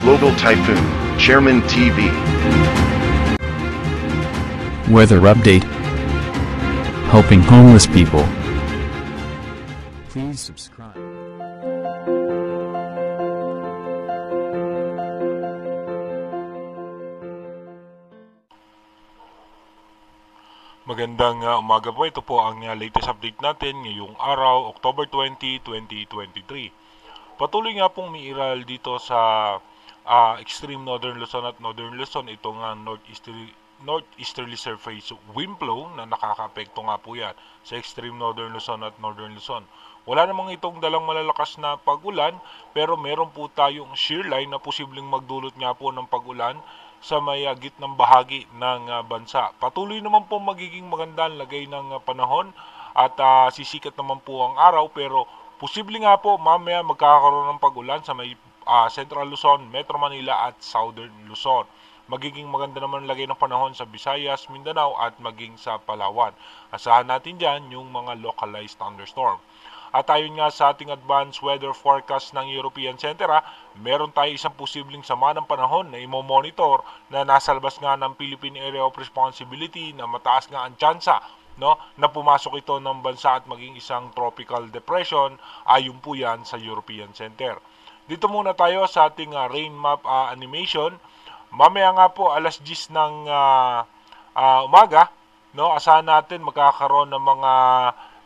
Global Typhoon, Chairman TV. Weather update. Helping homeless people. Please subscribe. Magandang umaga po. Ito po ang latest update natin ngayong araw, October 20, 2023. Patuloy nga pong umiiral dito sa extreme northern Luzon at northern Luzon itong northeasterly surface wind flow na nakakaapekto nga po yan sa extreme northern Luzon at northern Luzon. Wala namang itong dalang malalakas na pag-ulan, pero meron po tayong shear line na posibleng magdulot nga po ng pag-ulan sa may gitnang bahagi ng bansa. Patuloy naman po magiging maganda ang lagay ng panahon at sisikat naman po ang araw, pero posible nga po mamaya magkakaroon ng pag-ulan sa may Central Luzon, Metro Manila at Southern Luzon. Magiging maganda naman lagay ng panahon sa Visayas, Mindanao at maging sa Palawan. Asahan natin dyan yung mga localized thunderstorm. At ayon nga sa ating advanced weather forecast ng European Center, meron tayo isang posibleng sama ng panahon na imo-monitor na nasa labas nga ng Philippine Area of Responsibility na mataas nga ang tsansa na pumasok ito ng bansa at maging isang tropical depression ayon po yan sa European Center. Dito muna tayo sa ating rain map animation. Mamaya nga po alas 10 ng umaga, asahan natin magkakaroon ng mga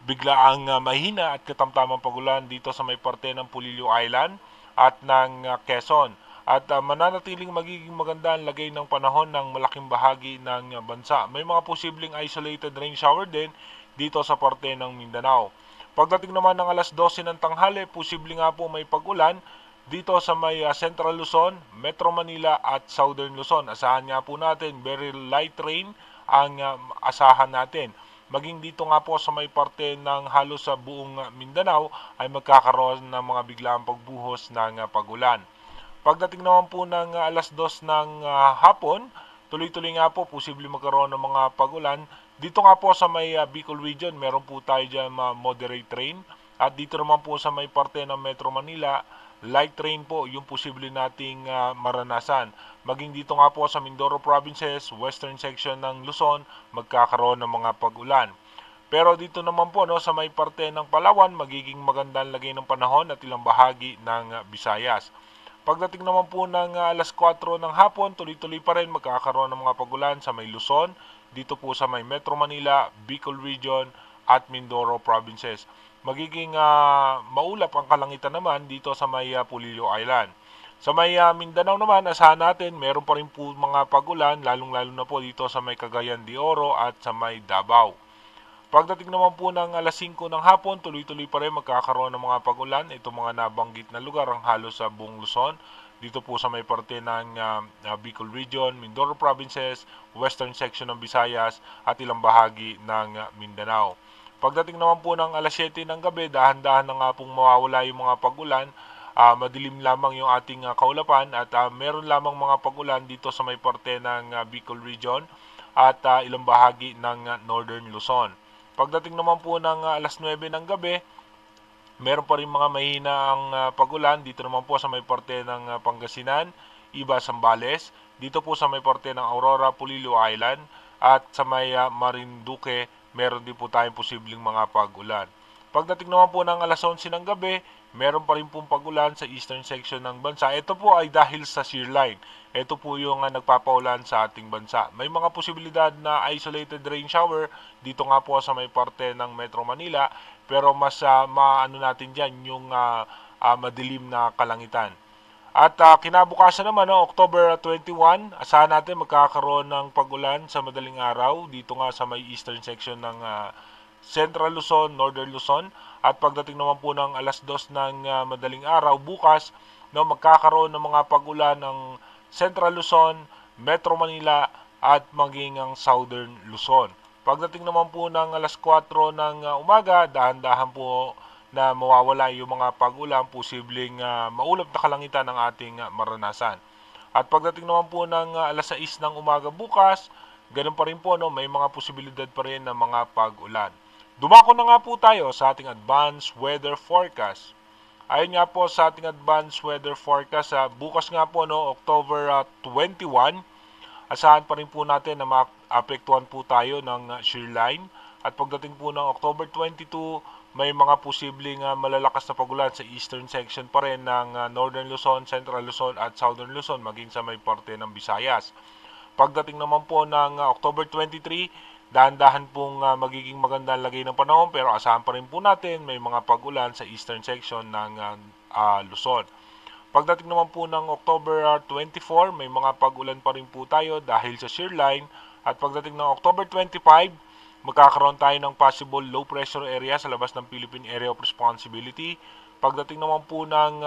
biglaang mahina at katamtamang pagulan dito sa may parte ng Pulilio Island at ng Quezon. At mananatiling magiging maganda ang lagay ng panahon ng malaking bahagi ng bansa. May mga posibleng isolated rain shower din dito sa parte ng Mindanao. Pagdating naman ng alas 12 ng tanghali, posible nga po may pag-ulan dito sa may Central Luzon, Metro Manila at Southern Luzon. Asahan nga po natin very light rain ang asahan natin. Maging dito nga po sa may parte ng halos sa buong Mindanao ay magkakaroon ng mga biglaang pagbuhos ng pag-ulan. Pagdating naman po ng alas 2 ng hapon, tuloy-tuloy nga po posible magkaroon ng mga pag-ulan. Dito nga po sa may Bicol region, meron po tayo dyan moderate rain. At dito naman po sa may parte ng Metro Manila, light rain po yung posible nating maranasan. Maging dito nga po sa Mindoro provinces, western section ng Luzon, magkakaroon ng mga pag-ulan. Pero dito naman po sa may parte ng Palawan, magiging magandang lagay ng panahon at ilang bahagi ng Visayas. Pagdating naman po ng alas 4 ng hapon, tuloy-tuloy pa rin magkakaroon ng mga pag-ulan sa may Luzon, dito po sa may Metro Manila, Bicol region at Mindoro provinces. Magiging maulap ang kalangitan naman dito sa may Pulilio Island. Sa may Mindanao naman, asahan natin meron pa rin po mga pag-ulan, lalong-lalo na po dito sa may Cagayan de Oro at sa may Davao. Pagdating naman po ng alas 5 ng hapon, tuloy-tuloy pa rin magkakaroon ng mga pag-ulan. Itong mga nabanggit na lugar ang halos sa buong Luzon. Dito po sa may parte ng Bicol region, Mindoro provinces, western section ng Visayas at ilang bahagi ng Mindanao. Pagdating naman po ng alas 7 ng gabi, dahan-dahan na nga pong mawawala yung mga pag-ulan. Madilim lamang yung ating kaulapan at meron lamang mga pag-ulan dito sa may parte ng Bicol region at ilang bahagi ng northern Luzon. Pagdating naman po ng alas 9 ng gabi, meron pa rin mga mahina ang pag-ulan dito naman po sa may parte ng Pangasinan, Iba, Zambales, dito po sa may parte ng Aurora, Pulilio Island at sa may Marinduque, meron din po tayong posibleng mga pag-ulan. Pagdating naman po ng alas 11 ng gabi, meron pa rin pong pag-ulan sa eastern section ng bansa. Ito po ay dahil sa shear line. Ito po yung nagpapaulan sa ating bansa. May mga posibilidad na isolated rain shower dito nga po sa may parte ng Metro Manila, pero mas maano natin dyan yung madilim na kalangitan. At kinabukasan naman, October 21, asahan natin magkakaroon ng pag-ulan sa madaling araw dito nga sa may eastern section ng Central Luzon, Northern Luzon. At pagdating naman po ng alas 2 ng madaling araw bukas, magkakaroon ng mga pag-ulan ng Central Luzon, Metro Manila at maging ang Southern Luzon. Pagdating naman po ng alas 4 ng umaga, dahan-dahan po na mawawala yung mga pag-ulan, posibleng maulap na kalangitan ng ating maranasan. At pagdating naman po ng alas 6 ng umaga bukas, ganun pa rin po, may mga posibilidad pa rin ng mga pag-ulan. Dumako na nga po tayo sa ating advanced weather forecast. Ayon nga po sa ating advanced weather forecast, bukas nga po no, October 21, asahan pa rin po natin na maapektuhan po tayo ng shear line. At pagdating po ng October 22, may mga posibleng malalakas na pagulan sa eastern section pa rin ng Northern Luzon, Central Luzon at Southern Luzon, maging sa may parte ng Visayas. Pagdating naman po ng October 23, dahan-dahan pong magiging maganda ang lagay ng panahon, pero asahan pa rin po natin may mga pag-ulan sa eastern section ng Luzon. Pagdating naman po ng October 24, may mga pag-ulan pa rin po tayo dahil sa shear line. At pagdating ng October 25, magkakaroon tayo ng possible low pressure area sa labas ng Philippine Area of Responsibility. Pagdating naman po ng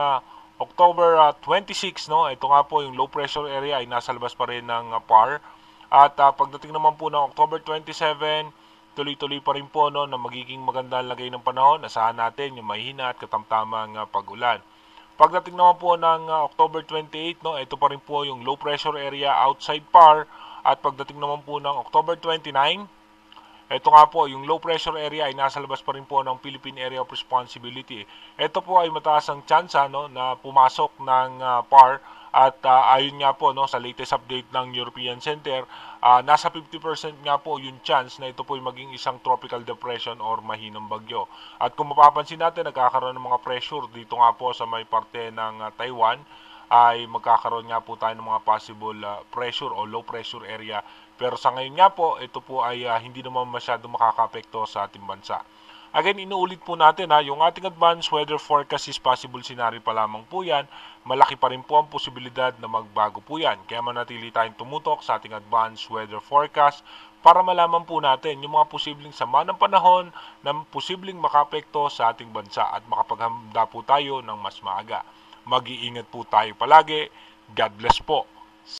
October 26, no, ito nga po yung low pressure area ay nasa labas pa rin ng PAR. At pagdating naman po ng October 27, tuloy-tuloy pa rin po no, na magiging maganda ang lagay ng panahon. Asahan natin yung mahina at katamtamang pag-ulan. Pagdating naman po ng October 28, no, ito pa rin po yung low pressure area outside PAR. At pagdating naman po ng October 29, ito nga po, yung low pressure area ay nasa labas pa rin po ng Philippine Area of Responsibility. Ito po ay mataas ang tsansa no, na pumasok ng PAR. At ayon nga po no, sa latest update ng European Center, nasa 50% nga po yung chance na ito po ay maging isang tropical depression or mahinang bagyo. At kung mapapansin natin, nagkakaroon ng mga pressure dito nga po sa may parte ng Taiwan, ay magkakaroon nga po tayo ng mga possible pressure o low pressure area. Pero sa ngayon nga po, ito po ay hindi naman masyado makakaapekto sa ating bansa. Again, inuulit po natin yung ating advanced weather forecast is possible scenario pa lamang po yan. Malaki pa rin po ang posibilidad na magbago po yan. Kaya manatili tayong tumutok sa ating advanced weather forecast para malaman po natin yung mga posibleng sama ng panahon na posibleng makaapekto sa ating bansa at makapaghanda po tayo ng mas maaga. Mag-iingat po tayo palagi. God bless po.